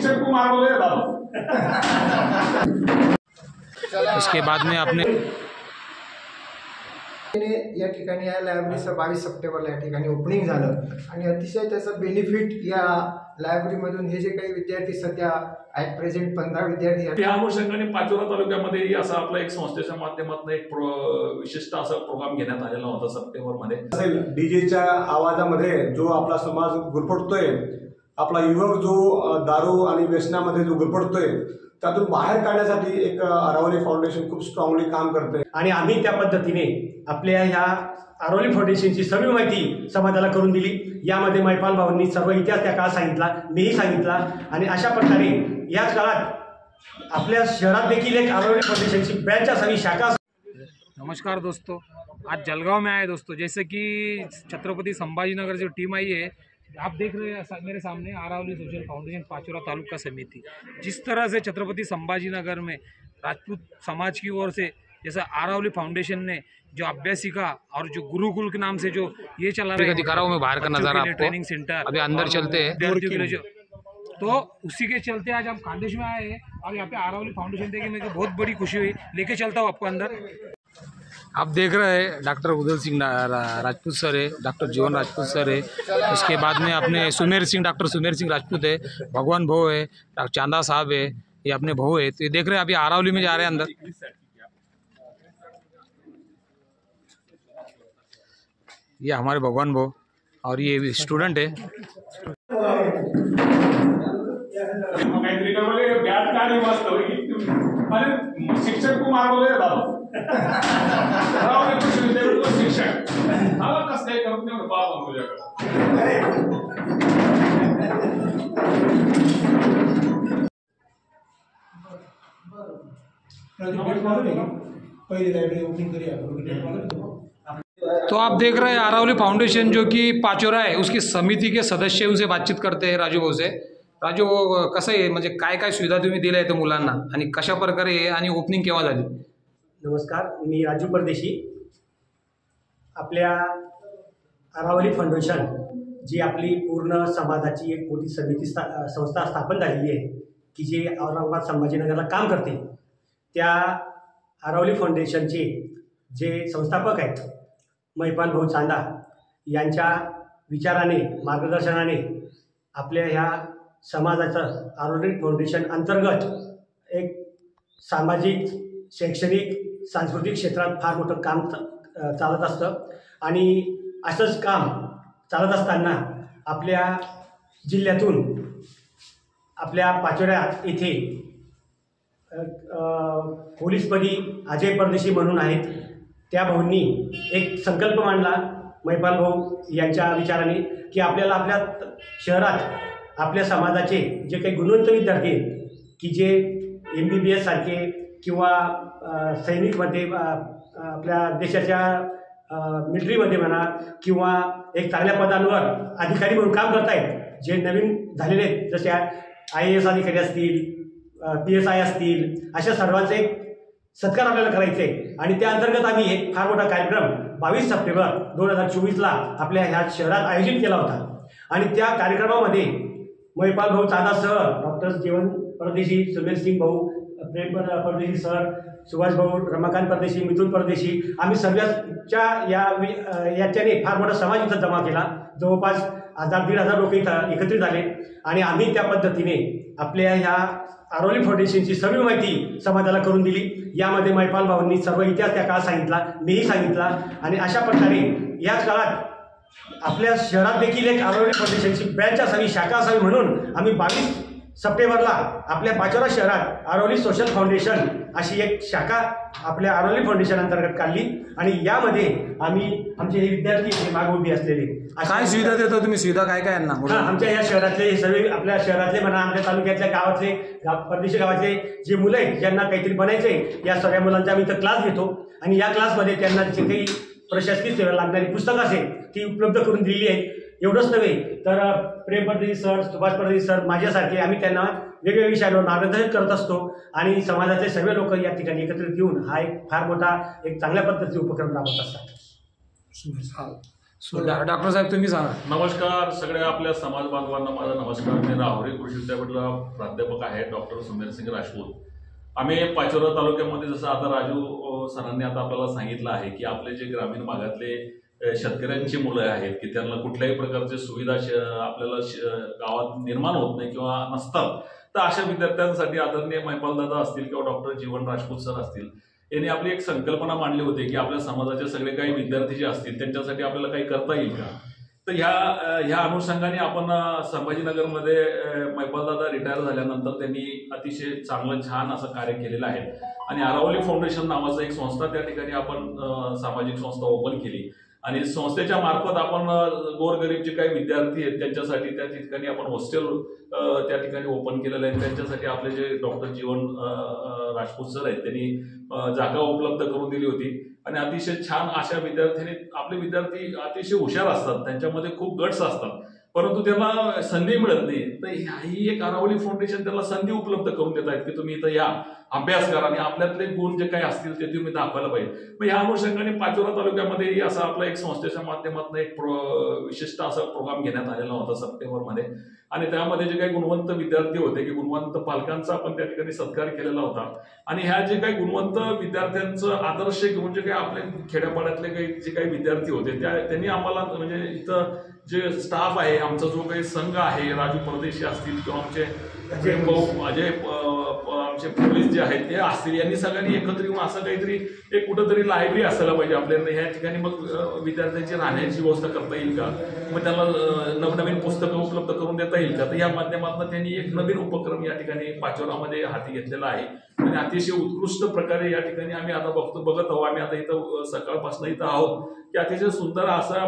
शिक्षक को मार बोले उसके बाद में आपने या ठिकाणी या लायब्ररीचं 22 सप्टेंबरला या ठिकाणी ओपनिंग झालं आणि अतिशय त्याचं बेनिफिट या लायब्ररीमधून हे जे काही विद्यार्थी सध्या ॲट प्रेझेंट 15 विद्यार्थी आहेत, या अनुषंगाने पाचोरा तालुक्यामध्ये असा आपला एक संस्थेच्या माध्यमातून एक विशिष्ट असा प्रोग्राम घेण्यात आलेला होता सप्टेंबरमध्ये। डीजेच्या आवाजामध्ये जो आपला समाज गुरफटतोय, आपला युवक जो दारू आणि व्यसनामध्ये जो गुरफटतोय, त्यातून बाहेर काढण्यासाठी एक आरावली फाउंडेशन खूप स्ट्रॉंगली काम करते आणि आम्ही त्या पद्धतीने आपल्या ह्या आरावली फाउंडेशनची सर्व माहिती समाजाला करून दिली। यामध्ये महिपाल भाऊंनी सर्व इतिहास त्या काळात सांगितला, मीही सांगितला आणि अशा प्रकारे याच काळात आपल्या शहरात देखील एक आरावली फाउंडेशनची ब्रँच असावी, शाखा। नमस्कार दोस्तों, आज जलगांव में आए दोस्तों। जैसे कि छत्रपति संभाजीनगर जो टीम आई है, आप देख रहे हैं मेरे सामने आरावली सोशल फाउंडेशन पाचोरा तालुका समिति। जिस तरह से छत्रपति संभाजीनगर में राजपूत समाज की ओर से जैसा आरावली फाउंडेशन ने जो अभ्यासिका और जो गुरुकुल के नाम से जो ये चला रहा है, दिखा रहा हूँ मैं बाहर का नज़ारा आपको, ट्रेनिंग सेंटर, अभी अंदर चलते हैं तो उसी के चलते आज हम खानदेश में आए हैं और यहाँ पे आरावली फाउंडेशन देखे मेरे को बहुत बड़ी खुशी हुई। लेके चलता हूँ आपको अंदर। आप देख रहे हैं डॉक्टर उदल सिंह राजपूत सर है, डॉक्टर जीवन राजपूत सर है, उसके बाद में अपने सुमेर सिंह, डॉक्टर सुमेर सिंह राजपूत है, भगवान भाऊ है, डॉक्टर चांदा साहब है, ये अपने भाऊ है। तो ये देख रहे हैं अभी आरावली में जा रहे हैं अंदर। ये हमारे भगवान भाऊ और ये स्टूडेंट है। शिक्षक को मार बोले शिक्षक कसं करत नाही पहिली लायब्ररी ओपनिंग करूया। तो आप देख रहे हैं आरावली फाउंडेशन जो कि पाचोरा है उसकी समिती के सदस्य, उनसे बातचीत करते हैं राजू भाऊ से। राजू, कसं आहे म्हणजे काय काय सुविधा तुम्ही दिल्या आहेत मुलांना आणि कशा प्रकारे आणि ओपनिंग केव्हा झाली? नमस्कार, मी राजू परदेशी। आपल्या आरावली फाउंडेशन जी आपली पूर्ण समाजाची एक मोठी समिती संस्था स्थापन झालेली आहे की जे औरंगाबाद संभाजीनगरला काम करते, त्या आरावली फाउंडेशनचे जे संस्थापक आहेत महिपाल भाऊ चांदा यांच्या विचाराने, मार्गदर्शनाने आपल्या ह्या समाजाचं आरावली फाउंडेशन अंतर्गत एक सामाजिक, शैक्षणिक, सांस्कृतिक क्षेत्रात फार मोठं काम चालत असतं आणि असंच काम चालत असताना आपल्या जिल्ह्यातून आपल्या पाचोरा येथे पोलीसपदी अजय परदेशी म्हणून आहेत, त्या भाऊंनी एक संकल्प मांडला महिपाल भाऊ यांच्या विचाराने की आपल्याला आपल्या शहरात आपल्या समाजाचे जे काही गुणवंत विद्यार्थी आहेत की जे MBBS सारखे किंवा सैनिकमध्ये आपल्या देशाच्या मिलिटरीमध्ये म्हणा किंवा एक चांगल्या पदांवर अधिकारी म्हणून काम करत आहेत, जे नवीन झालेले आहेत, जसे IAS अधिकारी असतील, PSI असतील, अशा सर्वांचे एक सत्कार आपल्याला करायचे आणि त्या अंतर्गत आम्ही एक फार मोठा कार्यक्रम 22 सप्टेंबर 2024ला आपल्या ह्या शहरात आयोजित केला होता आणि त्या कार्यक्रमामध्ये महिपाल भाऊ चांदासह डॉक्टर जीवन परदेशी, सुमेर सिंह भाऊ, प्रेम परदेशी सर, सुभाष भाऊ, रमाकांत परदेशी, मिथुन परदेशी, आम्ही सर्वांच्या याच्याने फार मोठा समाज इथं जमा केला। जवळपास 1000-1500 लोक इथं एकत्रित झाले आणि आम्ही त्या पद्धतीने आपल्या ह्या आरावली फाउंडेशनची सर्व माहिती समाजाला करून दिली। यामध्ये महिपाल भाऊंनी सर्व इतिहास त्या काळात सांगितला, मीही सांगितला आणि अशा प्रकारे याच काळात आपल्या शहरात देखील एक आरावली फाउंडेशनची ब्रँच असावी, शाखा असावी म्हणून आम्ही 22 सप्टेंबरला आपल्या पाचोरा शहरात आरावली सोशल फाउंडेशन अशी एक शाखा आपल्या आरावली फाउंडेशन अंतर्गत काढली आणि यामध्ये आम्ही आमचे हे विद्यार्थी मागे उभी असलेले काय सुविधा देता तुम्ही? सुविधा काय काय यांना? आमच्या या शहरातले सर्व, आपल्या शहरातले म्हणा, आमच्या तालुक्यातल्या गावातले, परदेशी गावातले जे मुलं आहेत ज्यांना काहीतरी बनायचे, या सगळ्या मुलांचा आम्ही इथं क्लास घेतो आणि या क्लासमध्ये त्यांना जे काही प्रशासकीय सेवा लागणारी पुस्तकं असेल ती उपलब्ध करून दिलेली आहेत। एवढंच नव्हे तर प्रेम परदेशी सर, सुभाष परदेशी सर, माझ्यासारखे आम्ही त्यांना वेगवेगळ्या विषयावर मार्गदर्शन करत असतो आणि समाजाचे सर्व लोक या ठिकाणी एकत्रित येऊन हा एक फार मोठा एक चांगल्या पद्धतीचा उपक्रम राबवत असतात। सो डॉक्टर साहेब तुम्ही सांगा. नमस्कार सगळ्या आपल्या समाज बांधवांना माझा नमस्कार. मी राहुरी कृषी विद्यापीठाला प्राध्यापक आहे, डॉक्टर सुमेरसिंग राजपूत. आम्ही पाचोरा तालुक्यामध्ये जसं आता राजू सरांनी आता आपल्याला सांगितलं आहे की आपले जे ग्रामीण भागातले शेतकऱ्यांची मुलं आहेत की त्यांना कुठल्याही प्रकारची सुविधा आपल्याला गावात निर्माण होत नाही किंवा नसतात, तर अशा विद्यार्थ्यांसाठी आदरणीय महिपालदादा असतील किंवा डॉक्टर जीवन राजपूत सर असतील, यांनी आपली एक संकल्पना मांडली होती की आपल्या समाजाचे सगळे काही विद्यार्थी जे असतील त्यांच्यासाठी आपल्याला काही करता येईल का. तर ह्या अनुषंगाने आपण संभाजीनगरमध्ये महिपालदादा रिटायर झाल्यानंतर त्यांनी अतिशय चांगलं छान असं कार्य केलेलं आहे आणि अरावली फाउंडेशन नावाचं एक संस्था त्या ठिकाणी आपण सामाजिक संस्था ओपन केली आणि संस्थेच्या मार्फत आपण गोरगरीब जे काही विद्यार्थी आहेत त्यांच्यासाठी त्या ठिकाणी आपण हॉस्टेल त्या ठिकाणी ओपन केलेलं आहे. त्यांच्यासाठी आपले जे डॉक्टर जीवन राजपूत सर आहेत त्यांनी जागा उपलब्ध करून दिली होती आणि अतिशय छान अशा विद्यार्थ्यांनी, आपले विद्यार्थी अतिशय हुशार असतात, त्यांच्यामध्ये खूप गट्स असतात, परंतु त्यांना संधी मिळत नाही. तर ही एक अरावली फाउंडेशन त्यांना संधी उपलब्ध करून देत आहेत की तुम्ही इथं या, अभ्यास करा आणि आपल्यातले गुण जे काही असतील ते तुम्ही दाखवायला पाहिजे. मग ह्या अनुषंगाने पाचोरा तालुक्यामध्ये असा आपला एक संस्थेच्या माध्यमातून एक विशिष्ट असा प्रोग्राम घेण्यात आलेला होता सप्टेंबरमध्ये आणि त्यामध्ये जे काही गुणवंत विद्यार्थी होते की गुणवंत पालकांचा आपण त्या ठिकाणी सत्कार केलेला होता आणि ह्या जे काही गुणवंत विद्यार्थ्यांचं आदर्श घेऊन जे काही आपले खेड्यापाड्यातले काही जे काही विद्यार्थी होते त्यांनी आम्हाला म्हणजे इथं जे स्टाफ आहे, आमचा जो काही संघ आहे, राजू परदेशी असतील किंवा आमचे अजय आमचे पोलीस जे आहेत ते असतील, यांनी सगळ्यांनी एकत्र येऊन असं काहीतरी एक कुठंतरी लायब्ररी असायला पाहिजे आपल्याला ह्या ठिकाणी. मग विद्यार्थ्यांची राहण्याची व्यवस्था करता येईल का, मग त्यांना नवनवीन पुस्तकं उपलब्ध करून देता येईल का. तर या माध्यमातून त्यांनी एक नवीन उपक्रम या ठिकाणी पाचोरामध्ये हाती घेतलेला आहे आणि अतिशय उत्कृष्ट प्रकारे या ठिकाणी आम्ही आता बघत आहोत. आम्ही आता इथं सकाळपासून इथं आहोत की अतिशय सुंदर असा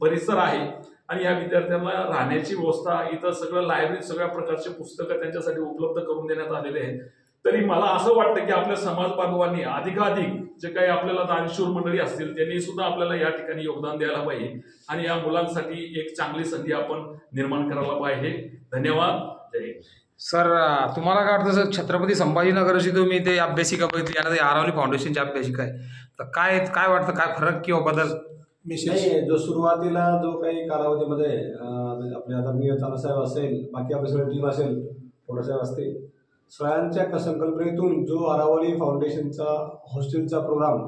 परिसर आहे आणि या विद्यार्थ्यांना राहण्याची व्यवस्था, इथं सगळं लायब्ररी, सगळ्या प्रकारचे पुस्तकं त्यांच्यासाठी उपलब्ध करून देण्यात आलेले आहेत. तरी मला असं वाटतं की आपल्या समाज बांधवांनी अधिकाधिक जे काही आपल्याला दानशूर मंडळी असतील त्यांनी सुद्धा आपल्याला या ठिकाणी योगदान द्यायला पाहिजे आणि या मुलांसाठी एक चांगली संधी आपण निर्माण करायला पाहिजे. धन्यवाद. जय हिंद. सर तुम्हाला काय वाटतं सर, छत्रपती संभाजीनगरची तुम्ही ते अभ्यासिका बघितली आणि ते आरावली फाउंडेशनची अभ्यासिका आहे, तर काय वाटतं, काय फरक किंवा बदल? नाही, जो सुरुवातीला जो काही कालावधीमध्ये आपले आदरणीय तानासाहेब असेल, बाकी आपली सगळी टीम असेल, थोडासाहेब असतील, सगळ्यांच्या संकल्पनेतून जो अरावली फाउंडेशनचा हॉस्टेलचा प्रोग्राम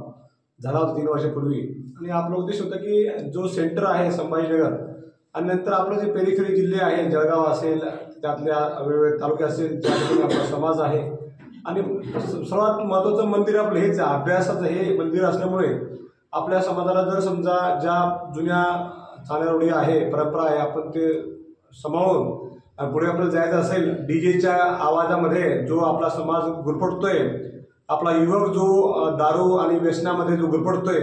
झाला होता 3 वर्षापूर्वी आणि आपला उद्देश होता की जो सेंटर आहे संभाजीनगर आणि नंतर आपलं जे पेरिफेरी जिल्हे आहे, जळगाव असेल, त्यातल्या वेगवेगळे तालुके असेल, त्या ठिकाणी आपला समाज आहे आणि सर्वात महत्त्वाचं मंदिर आपलं हेच अभ्यासाचं हे मंदिर असल्यामुळे आपल्या समाजाला जर समजा ज्या जुन्या चालीरूढी आहे, परंपरा आहे, आपण ते सांभाळून आणि पुढे आपल्याला जायचं असेल, डीजेच्या आवाजामध्ये जो आपला समाज गुरफटतोय, आपला युवक जो दारू आणि व्यसनामध्ये जो गुरफटतोय,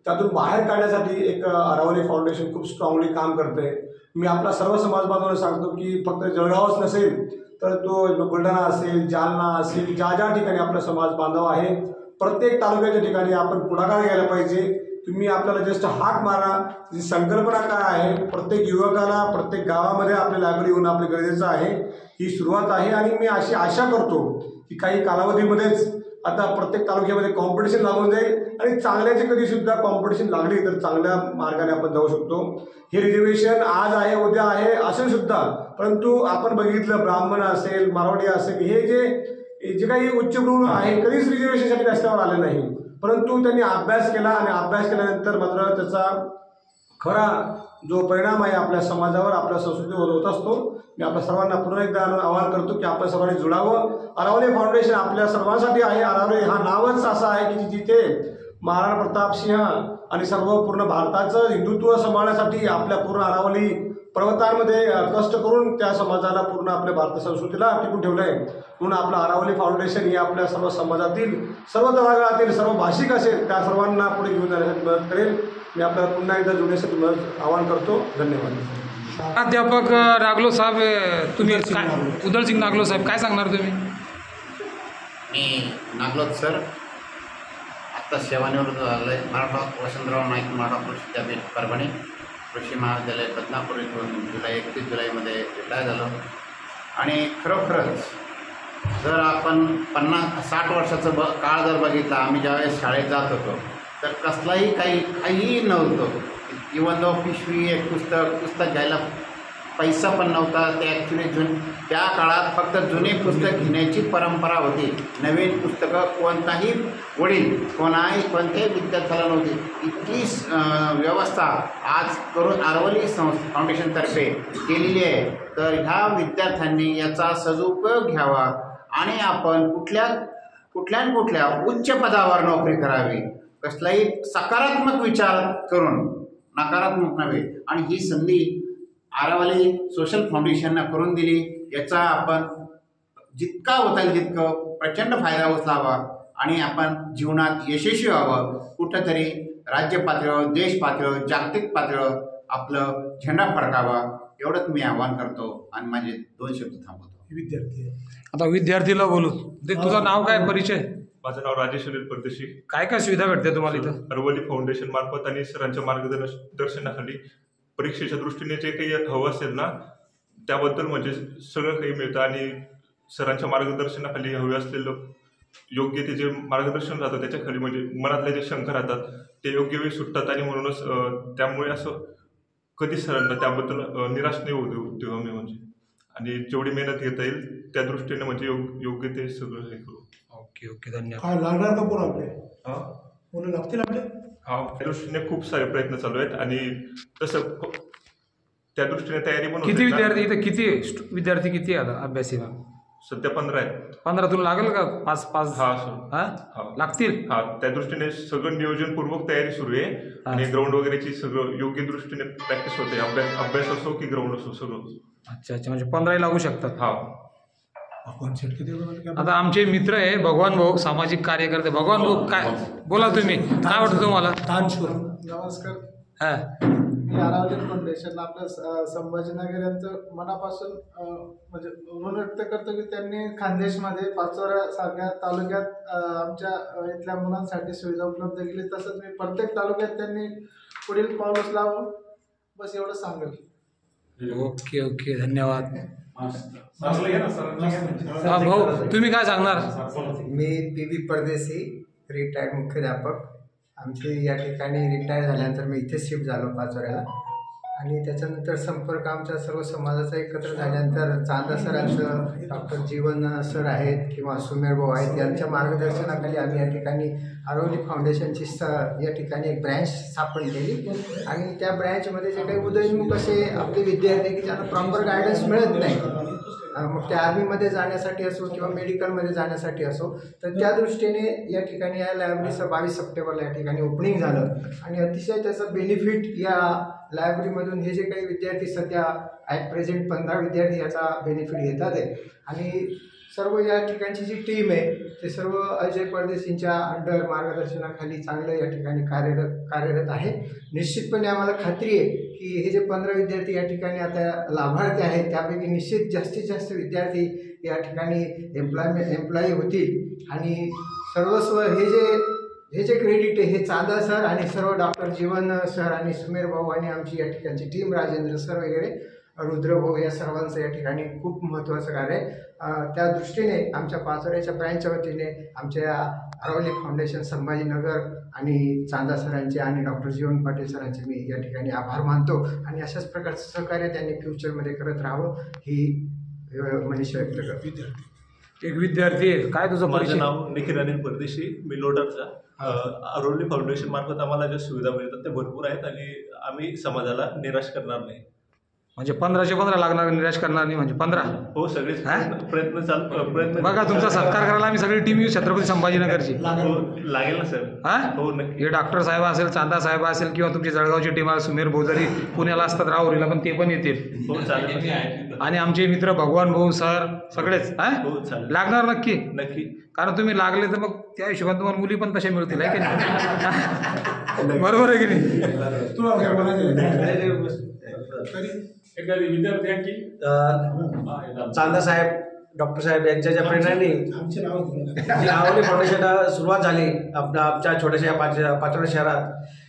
त्यातून बाहेर काढण्यासाठी एक अरावली फाउंडेशन खूप स्ट्रॉंगली काम करते. मी आपला सर्व समाज बांधवांना सांगतो की फक्त जळगावच नसेल तर तो बुलढाणा असेल, जालना असेल, ज्या ज्या ठिकाणी आपला समाज बांधव आहे, प्रत्येक तालुक्याच्या ठिकाणी आपण पुढाकार घ्यायला पाहिजे. तुम्ही आपल्याला जस्ट हाक मारा. जी संकल्पना काय आहे, प्रत्येक युवकाला प्रत्येक गावामध्ये आपली लायब्ररी होणं आपलं गरजेचं आहे. ही सुरुवात आहे आणि मी अशी आशा करतो की काही कालावधीमध्येच आता प्रत्येक तालुक्यामध्ये कॉम्पिटिशन लागून जाईल आणि चांगल्याची कधी सुद्धा कॉम्पिटिशन लागली तर चांगल्या मार्गाने आपण जाऊ शकतो. हे रिझर्वेशन आज आहे, उद्या आहे असेल सुद्धा, परंतु आपण बघितलं ब्राह्मण असेल, मारवाडी असेल, हे जे काही उच्चभ्रू आहे कधीच रिझर्वेशनसाठी रस्त्यावर आले नाही, परंतु त्यांनी अभ्यास केला आणि अभ्यास केल्यानंतर मात्र त्याचा खरा जो परिणाम आहे आपल्या समाजावर, आपल्या संस्कृतीवर होत असतो. मी आपल्या सर्वांना पुन्हा एकदा आवाहन करतो की आपण सर्वांनी जुळावं. अरावली फाउंडेशन आपल्या सर्वांसाठी आहे. अरावली हा नावच असं आहे की जिथे महाराणा प्रताप सिंह आणि सर्व पूर्ण भारताचं हिंदुत्व सांभाळण्यासाठी आपल्या पूर्ण अरावली पर्वतांमध्ये कष्ट करून त्या समाजाला पूर्ण आपल्या भारतीय संस्कृतीला टिकून ठेवलं आहे. म्हणून आपलं अरावली फाउंडेशन ही आपल्या सर्व समाजातील, सर्व तळागाळातील, सर्व भाषिक असेल त्या सर्वांना पुढे घेऊन जाण्यासाठी मदत करेल. मी आपल्याला पुन्हा एकदा जुळण्यासाठी मदत आवाहन करतो. धन्यवाद. प्राध्यापक नागलो साहेब, तुम्ही उदल सिंग नागलो साहेब, काय सांगणार तुम्ही? मी नागलोत सर, आत्ता सेवानिवृत्त झालं आहे. मराठा वसंतराव नाईक मराठा कृषी विद्यापीठ परभणी कृषी महाविद्यालय बदनापूर इथून 31 जुलैमध्ये रिटायर झालो. आणि खरोखरच जर आपण 50-60 वर्षाचं काळ जर बघितला, आम्ही ज्यावेळेस शाळेत जात होतो तर कसलाही काहीही नव्हतं. इवन दो पिशवी एक पुस्तक घ्यायला पैसा पण नव्हता. ते ॲक्च्युली त्या काळात फक्त जुने पुस्तक घेण्याची परंपरा होती. नवीन पुस्तकं कोणताही वडील कोणत्याही विद्यार्थ्याला नव्हती. इतकी व्यवस्था आज करून आरवली फाउंडेशनतर्फे केलेली आहे. तर ह्या विद्यार्थ्यांनी याचा सदुपयोग घ्यावा आणि आपण कुठल्या उच्च पदावर नोकरी करावी. कसलाही सकारात्मक विचार करून, नकारात्मक नव्हे. आणि ही संधी आरावली सोशल फाउंडेशननं करून दिली. याचा आपण जितका होता येईल तितकं प्रचंड फायदा उचलावा आणि आपण जीवनात यशस्वी व्हावं. कुठंतरी राज्य पातळीवर, देश पातळीवर, जागतिक पातळीवर आपलं झेंडा फडकावा. एवढंच मी आवाहन करतो आणि माझे 2 शब्द थांबवतो. विद्यार्थी आता विद्यार्थीला बोलू ते. तुझं नाव काय, परिचय? माझं नाव राजेश अनिल परदेशी. काय काय सुविधा भेटते तुम्हाला इथं? अरवली फाउंडेशन मार्फत आणि सरांच्या मार्गदर्शनाखाली परीक्षेच्या दृष्टीने जे काही हवं असेल ना त्याबद्दल म्हणजे सगळं काही मिळतं. आणि सरांच्या मार्गदर्शनाखाली हवे असलेलं योग्य ते जे मार्गदर्शन राहतं त्याच्याखाली म्हणजे मनातले जे शंका राहतात ते योग्य वेळी सुटतात. आणि म्हणूनच त्यामुळे असं कधी सरांना त्याबद्दल निराश नाही होऊ देऊ आम्ही म्हणजे. आणि जेवढी मेहनत घेता येईल त्या दृष्टीने म्हणजे योग्य ते सगळं हे करू. ओके ओके, धन्यवाद. लागणार का कोण आपले हां मुलं लागतील आपले? हा, त्या दृष्टीने खूप सारे प्रयत्न चालू आहेत आणि तसं त्या दृष्टीने तयारी पण किती विद्यार्थी इथं, किती विद्यार्थी किती आहे आता अभ्यासीला? सध्या 15 आहेत. 15 तुला लागेल का? 5 हा सर. हा लागतील. हा, त्या दृष्टीने सगळं नियोजनपूर्वक तयारी सुरू आहे. आणि ग्राउंड वगैरेची सगळं योग्य दृष्टीने प्रॅक्टिस होते. अभ्यास असो की ग्राउंड असो सगळं. अच्छा अच्छा, म्हणजे 15 लागू शकतात. हा. आता आमचे मित्र आहे भगवान भाऊ, सामाजिक कार्यकर्ते. भगवान भाऊ काय बोला तुम्ही, काय वाटतं तुम्हाला? नमस्कार. हा, मी आरावली फाउंडेशन आपल्या संभाजीनगर यांचं मनापासून म्हणजे ऋण व्यक्त करतो की त्यांनी खानदेशमध्ये पाचोरा सारख्या तालुक्यात आमच्या इथल्या मुलांसाठी सुविधा उपलब्ध केली. तसंच मी प्रत्येक तालुक्यात त्यांनी पुढील पाऊल उचलावं, बस एवढं सांगेल. ओके ओके, धन्यवाद. हा भाऊ, तुम्ही काय सांगणार? मी पी.बी. परदेशी, रिटायर्ड मुख्याध्यापक. आमची या ठिकाणी रिटायर झाल्यानंतर मी इथे शिफ्ट झालो पाचोऱ्याला. आणि त्याच्यानंतर संपर्क आमच्या सर्व समाजाचा एकत्र झाल्यानंतर चांदा सरांचं, डॉक्टर जीवन सर आहेत किंवा सुमेर भाऊ आहेत, यांच्या मार्गदर्शनाखाली आम्ही या ठिकाणी आरवली फाउंडेशनची या ठिकाणी एक ब्रँच स्थापन केली. आणि त्या ब्रँचमध्ये जे काही उदयोन्मुख असे आपले विद्यार्थी की ज्यांना प्रॉपर गायडन्स मिळत नाही, मग त्या आर्मीमध्ये जाण्यासाठी असो किंवा मेडिकलमध्ये जाण्यासाठी असो, तर त्या दृष्टीने या ठिकाणी या लायब्ररीचं 22 सप्टेंबरला या ठिकाणी ओपनिंग झालं. आणि अतिशय त्याचं बेनिफिट या लायब्ररीमधून हे जे काही विद्यार्थी सध्या ॲट प्रेझेंट 15 विद्यार्थी याचा बेनिफिट घेतात आहे. आणि सर्व या ठिकाणची जी टीम आहे ते सर्व अजय परदेशींच्या अंडर मार्गदर्शनाखाली चांगलं या ठिकाणी कार्यरत आहे. निश्चितपणे आम्हाला खात्री आहे की हे जे 15 विद्यार्थी या ठिकाणी आता लाभार्थी आहेत त्यापैकी निश्चित जास्तीत जास्त विद्यार्थी या ठिकाणी एम्प्लॉई होतील. आणि सर्वस्व हे जे क्रेडिट आहे हे चांदा सर आणि सर्व डॉक्टर जीवन सर आणि सुमेर भाऊ आणि आमची या ठिकाणची टीम, राजेंद्र सर वगैरे, रुद्रभाऊ, या सर्वांचं या ठिकाणी खूप महत्त्वाचं कार्य आहे. त्या दृष्टीने आमच्या पाचोऱ्याच्या ब्रँचच्या वतीने आमच्या आरवली फाउंडेशन संभाजीनगर आणि चांदा सरांचे आणि डॉक्टर जीवन पाटील सरांचे मी या ठिकाणी आभार मानतो. आणि अशाच प्रकारचं सहकार्य त्यांनी फ्युचरमध्ये करत राहावं ही मनीषा व्यक्त करतो. एक विद्यार्थी आहे, काय तुझं माझं परिचय? नाव निखिल अनिल परदेशी, मी लोटरचा. आरवली फाउंडेशन मार्फत आम्हाला ज्या सुविधा मिळतात त्या भरपूर आहेत आणि आम्ही समाजाला निराश करणार नाही. म्हणजे 15चे 15 लागणार, निराश करणार नाही म्हणजे 15. हो, सगळेच प्रयत्न बघा, तुमचा सत्कार करायला आम्ही सगळी टीम येऊ छत्रपती संभाजीनगरची. लागेल ना सर? हा, हो नक्की. हे डॉक्टर साहेब असेल, चांदा साहेब असेल किंवा तुमची जळगावची टीम आहे, सुमेर भाऊ जरी पुण्याला असतात राहुरीला पण ते पण येतील. हो चालेल. आणि आमचे मित्र भगवान भाऊ सर सगळेच हो चालेल, लागणार नक्की. नक्की. कारण तुम्ही लागले तर मग त्या हिशोबाने तुम्हाला मुली पण तशा मिळतील आहे की नाही? बरोबर आहे की नाही? चांदा साहेब, डॉक्टर साहेब यांच्या ज्या प्रेरणेने जी आरवली फाउंडेशन सुरुवात झाली आमच्या छोट्याशा पाचोरा शहरात,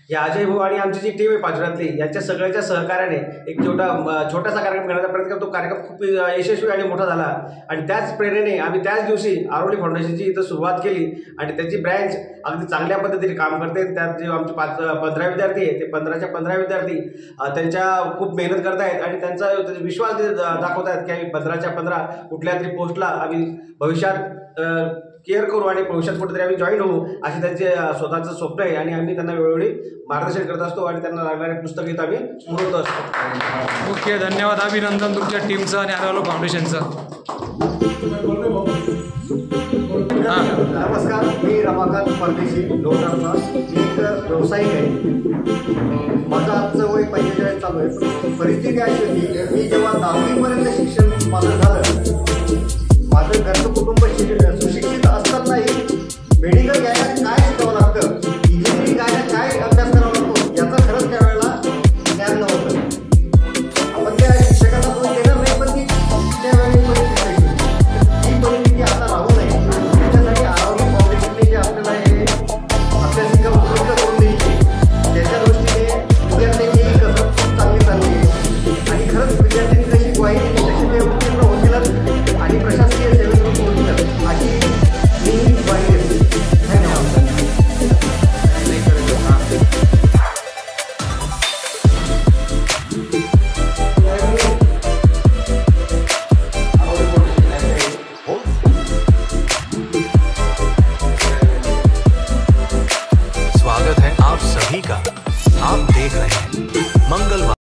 या अजय भाऊ आणि आमची जी टीम आहे पाचोऱ्यातली यांच्या सगळ्याच्या सहकार्याने एक छोटासा कार्यक्रम करण्याचा प्रयत्न करतो. कार्यक्रम खूप यशस्वी आणि मोठा झाला आणि त्याच प्रेरणेने आम्ही त्याच दिवशी आरोली फाउंडेशनची इथं सुरुवात केली आणि त्याची ब्रँच अगदी चांगल्या पद्धतीने काम करते. त्यात जे आमचे 15 विद्यार्थी आहे ते 15च्या 15 विद्यार्थी त्यांच्या खूप मेहनत करत आहेत आणि त्यांचा विश्वास दाखवत आहेत की आम्ही 15च्या 15 कुठल्या तरी पोस्टला आम्ही भविष्यात केअर करू आणि भविष्यात कुठेतरी आम्ही जॉईन होऊ असे त्यांचे स्वतःचं स्वप्न आहे आणि आम्ही त्यांना वेळोवेळी मार्गदर्शन करत असतो आणि त्यांना लागणारे पुस्तक आम्ही पुरवत असतो. ओके, धन्यवाद, अभिनंदन तुमच्या टीमचं आणि आरोली फाउंडेशनचं. नमस्कार, मी रमाकांत परदेशी लोणारचा एक व्यावसायिक आहे. माझं आजचं वय 45 चालू आहे. परिस्थिती अशी होती, मी जेव्हा 10वीपर्यंत शिक्षण माझं झालं, माझं घरचं कुटुंब सुशिक्षित असतानाही मेडिकल घ्यायला काय शिकावं लागतं, इंजिनिअरिंग घ्यायला काय अभ्यास करावा लागतो याचं खरंच त्यावेळेला ज्ञान नव्हतं. आपण त्या शिक्षकांना दोष देणार नाही, पण ती त्यावेळी परिस्थिती परिस्थिती आता राहू नये त्याच्यासाठी आरोग्य फाउंडेशनने जे आपल्याला हे अभ्यासिका उपलब्ध करून द्यायची त्याच्या दृष्टीने विद्यार्थ्यांची कसरत खूप चांगली चालली आहे आणि खरंच विद्यार्थ्यांनी जशी ग्वाही दिली तशी ते उत्तीर्ण होतीलच आणि प्रशासकीय सेवेत पोहोचतील अशी मी ग्वाही देते. धन्यवाद. स्वागत है आप सभी का। आप देख रहे हैं मंगलवार।